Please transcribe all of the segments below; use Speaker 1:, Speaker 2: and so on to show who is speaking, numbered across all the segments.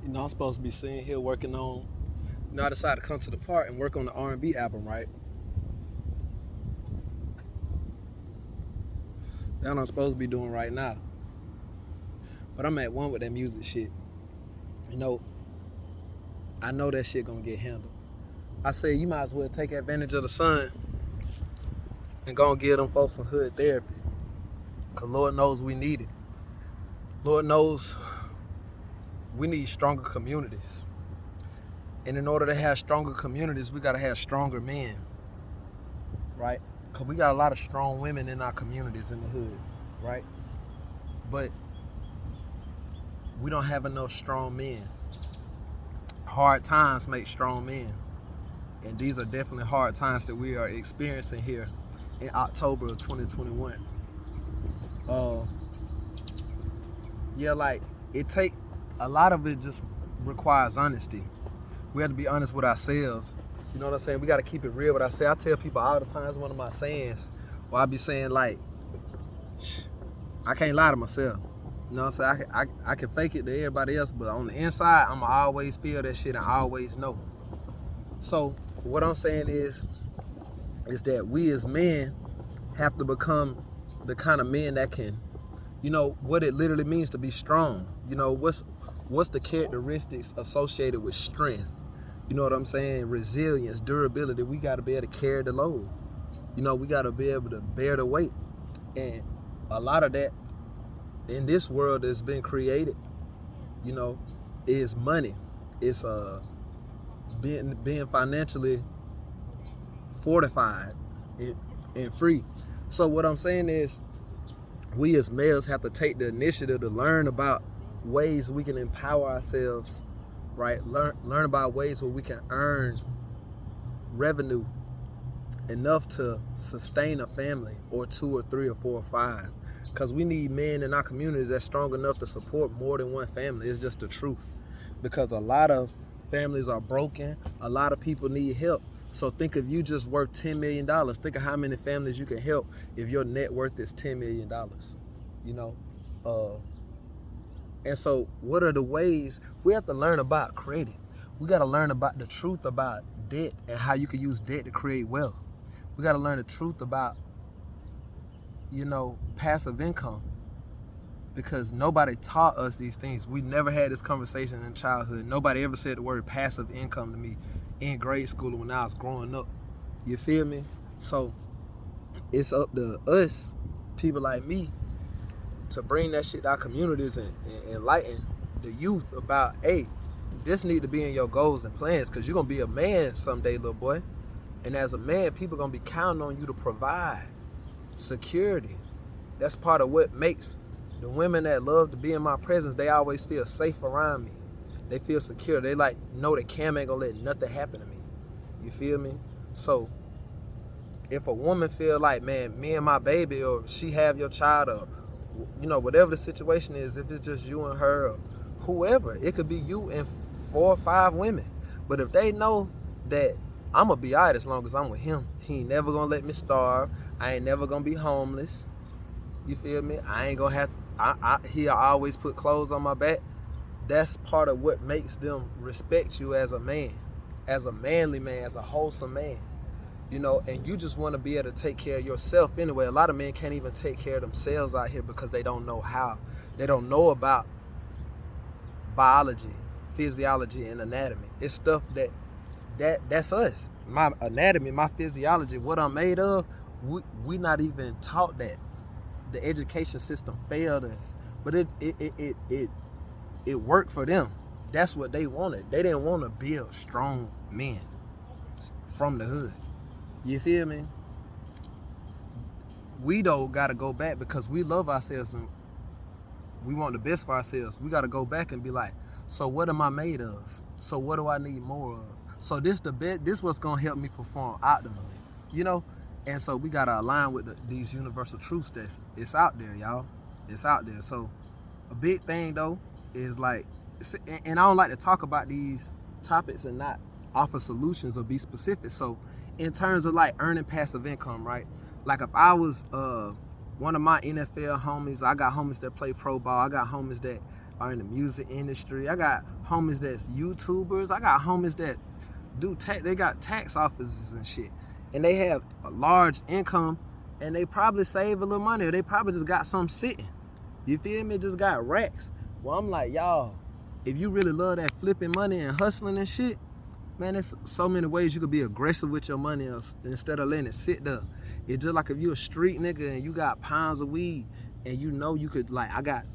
Speaker 1: I'm supposed to be sitting here working on. I decided to come to the park and work on the R&B album, right? That's what I'm supposed to be doing right now. But I'm at one with that music shit. You know, I know that shit gonna get handled. I say you might as well take advantage of the sun and go and give them folks some hood therapy. Cause Lord knows we need it. Lord knows we need stronger communities. And in order to have stronger communities, we gotta have stronger men, right? Cause we got a lot of strong women in our communities in the hood, right? But we don't have enough strong men. Hard times make strong men. And these are definitely hard times that we are experiencing here in October of 2021. Like it take a lot of it just requires honesty. We have to be honest with ourselves. You know what I'm saying? We got to keep it real with ourselves. I tell people all the time, it's one of my sayings, where I be saying like, I can't lie to myself. You know what I'm saying? I can fake it to everybody else, but on the inside, I'ma always feel that shit and always know. So what I'm saying is that we as men have to become the kind of men that can, what it literally means to be strong. What's the characteristics associated with strength? You know what I'm saying? Resilience, durability. We got to be able to carry the load. We got to be able to bear the weight. And a lot of that in this world that's been created, is money. It's being financially fortified and free. So what I'm saying is, we as males have to take the initiative to learn about ways we can empower ourselves, right? Learn about ways where we can earn revenue enough to sustain a family, or 2 or 3 or 4 or 5. Because we need men in our communities that's strong enough to support more than one family. It's just the truth. Because a lot of families are broken. A lot of people need help. So think if you just worth $10 million. Think of how many families you can help if your net worth is $10 million. And so what are the ways? We have to learn about credit. We got to learn about the truth about debt and how you can use debt to create wealth. We got to learn the truth about, passive income, because nobody taught us these things. We never had this conversation in childhood. Nobody ever said the word passive income to me in grade school when I was growing up. You feel me? So it's up to us, people like me, to bring that shit to our communities and enlighten the youth about, hey, this need to be in your goals and plans, because you're going to be a man someday, little boy. And as a man, people going to be counting on you to provide security. That's part of what makes the women that love to be in my presence, they always feel safe around me. They feel secure. They know that Cam ain't gonna let nothing happen to me. You feel me? So if a woman feel like, man, me and my baby, or she have your child, or whatever the situation is, if it's just you and her, or whoever, it could be you and 4 or 5 women. But if they know that I'm gonna be all right as long as I'm with him, he ain't never gonna let me starve, I ain't never gonna be homeless, you feel me? I ain't gonna have, he'll always put clothes on my back. That's part of what makes them respect you as a man, as a manly man, as a wholesome man. And you just want to be able to take care of yourself anyway. A lot of men can't even take care of themselves out here because they don't know how. They don't know about biology, physiology, and anatomy. It's stuff that's us. My anatomy, my physiology, what I'm made of, we not even taught that. The education system failed us, but it worked for them. That's what they wanted. They didn't want to build strong men from the hood. You feel me? We though gotta go back, because we love ourselves and we want the best for ourselves. We gotta go back and be like, so what am I made of? So what do I need more of? So this what's gonna help me perform optimally, And so we gotta align with these universal truths it's out there, y'all. It's out there. So a big thing though is and I don't like to talk about these topics and not offer solutions or be specific. So in terms of earning passive income, right? Like if I was one of my NFL homies, I got homies that play pro ball, I got homies that are in the music industry. I got homies that's YouTubers. I got homies that do they got tax offices and shit. And they have a large income and they probably save a little money or they probably just got some sitting. You feel me? Just got racks. Well, I'm like, y'all, if you really love that flipping money and hustling and shit, man, there's so many ways you could be aggressive with your money instead of letting it sit there. It's just like if you a street nigga and you got pounds of weed and you know you could, like, I got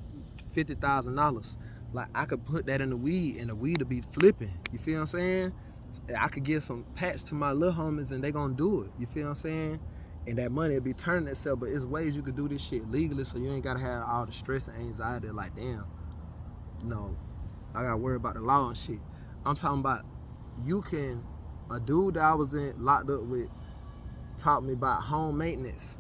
Speaker 1: $50,000. Like, I could put that in the weed and the weed will be flipping. You feel what I'm saying? I could give some pats to my little homies and they gonna do it. You feel what I'm saying? And that money will be turning itself. But it's ways you could do this shit legally so you ain't gotta have all the stress and anxiety like, damn, no, I gotta worry about the law and shit. I'm talking about a dude that I was locked up with taught me about home maintenance.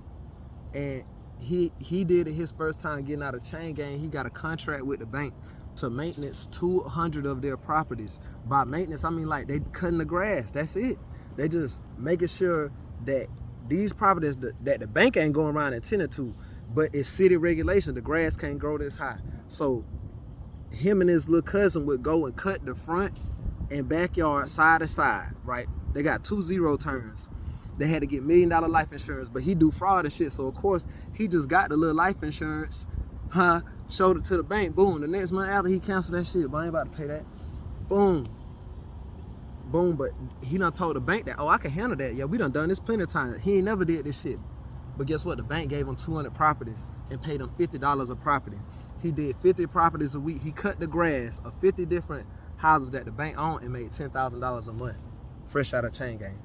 Speaker 1: And he did it his first time getting out of chain gang. He got a contract with the bank to maintenance 200 of their properties. By maintenance, I mean like they cutting the grass. That's it. They just making sure that these properties that the bank ain't going around and tending to, but it's city regulation. The grass can't grow this high. So him and his little cousin would go and cut the front and backyard side to side, right? They got 2 0 turns. They had to get $1 million life insurance, but he do fraud and shit. So of course he just got the little life insurance, showed it to the bank. Boom. The next month after he canceled that shit, but I ain't about to pay that. Boom. Boom. But he done told the bank that, oh, I can handle that. Yeah, we done this plenty of times. He ain't never did this shit. But guess what? The bank gave him 200 properties and paid him $50 a property. He did 50 properties a week. He cut the grass of 50 different houses that the bank owned and made $10,000 a month, fresh out of chain gang.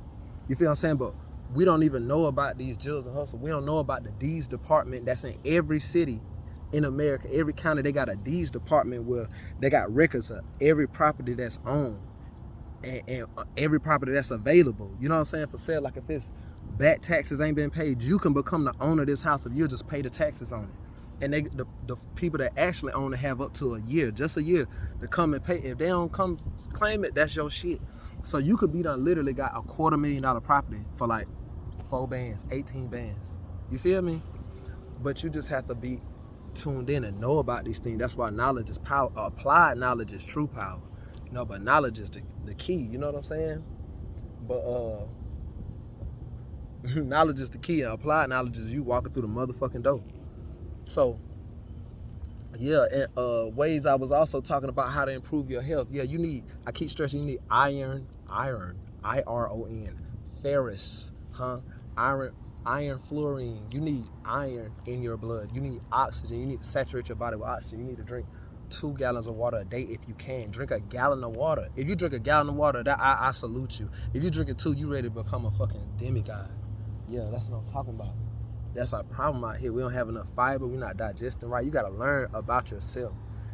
Speaker 1: You feel what I'm saying? But we don't even know about these drills and hustle. We don't know about the deeds department that's in every city in America. Every county, they got a deeds department where they got records of every property that's owned and every property that's available. You know what I'm saying? For sale, like if it's back taxes ain't been paid, you can become the owner of this house if you just pay the taxes on it. And the people that actually own it have up to a year, just a year, to come and pay. If they don't come claim it, that's your shit. So you could be done literally got a $250,000 property for like 4 bands, 18 bands. You feel me? But you just have to be tuned in and know about these things. That's why knowledge is power. Applied knowledge is true power. You know, but knowledge is the key. You know what I'm saying? But knowledge is the key. And applied knowledge is you walking through the motherfucking door. So yeah, and ways I was also talking about how to improve your health. Yeah, you need, I keep stressing, you need iron, I-R-O-N, ferrous, iron fluorine. You need iron in your blood. You need oxygen. You need to saturate your body with oxygen. You need to drink 2 gallons of water a day if you can. Drink a gallon of water. If you drink a gallon of water, that I salute you. If you drink it 2, you ready to become a fucking demigod. Yeah, that's what I'm talking about. That's our problem out here. We don't have enough fiber. We're not digesting right. You got to learn about yourself.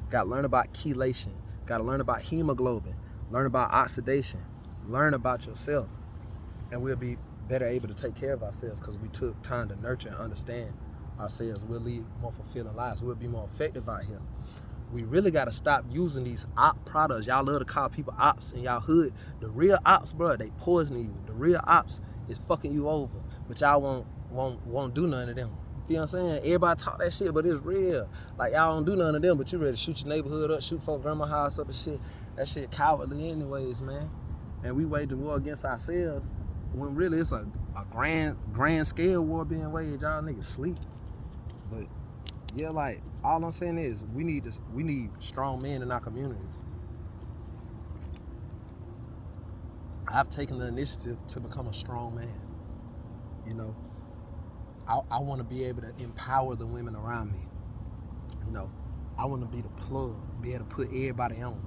Speaker 1: Got to learn about chelation. Got to learn about hemoglobin. Learn about oxidation. Learn about yourself. And we'll be better able to take care of ourselves because we took time to nurture and understand ourselves. We'll lead more fulfilling lives. We'll be more effective out here. We really got to stop using these op products. Y'all love to call people ops in y'all hood. The real ops, bro, they poisoning you. The real ops is fucking you over. But y'all won't do none of them. You know what I'm saying? Everybody talk that shit, but it's real. Like, y'all don't do none of them, but you ready to shoot your neighborhood up, shoot folk grandma house up and shit. That shit cowardly anyways, man. And we wage a war against ourselves when really it's a grand scale war being waged. Y'all niggas sleep. But yeah, like, all I'm saying is we need strong men in our communities. I've taken the initiative to become a strong man. You know, I want to be able to empower the women around me. You know, I want to be the plug, be able to put everybody on.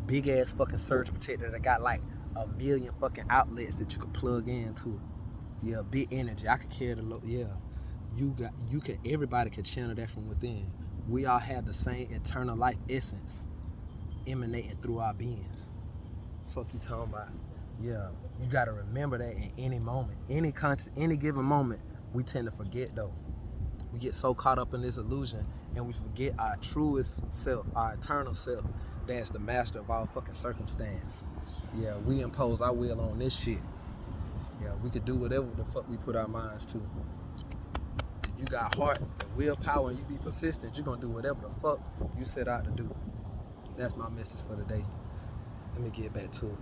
Speaker 1: Big ass fucking surge protector that got like 1 million fucking outlets that you could plug into. Yeah, big energy. I could carry the load. Yeah, everybody could channel that from within. We all have the same eternal life essence emanating through our beings. Fuck you talking about? Yeah, you gotta remember that in any moment, any given moment. We tend to forget though. We get so caught up in this illusion and we forget our truest self, our eternal self, that's the master of all fucking circumstance. Yeah, we impose our will on this shit. Yeah, we could do whatever the fuck we put our minds to. If you got heart and willpower and you be persistent, you're gonna do whatever the fuck you set out to do. That's my message for today. Let me get back to it.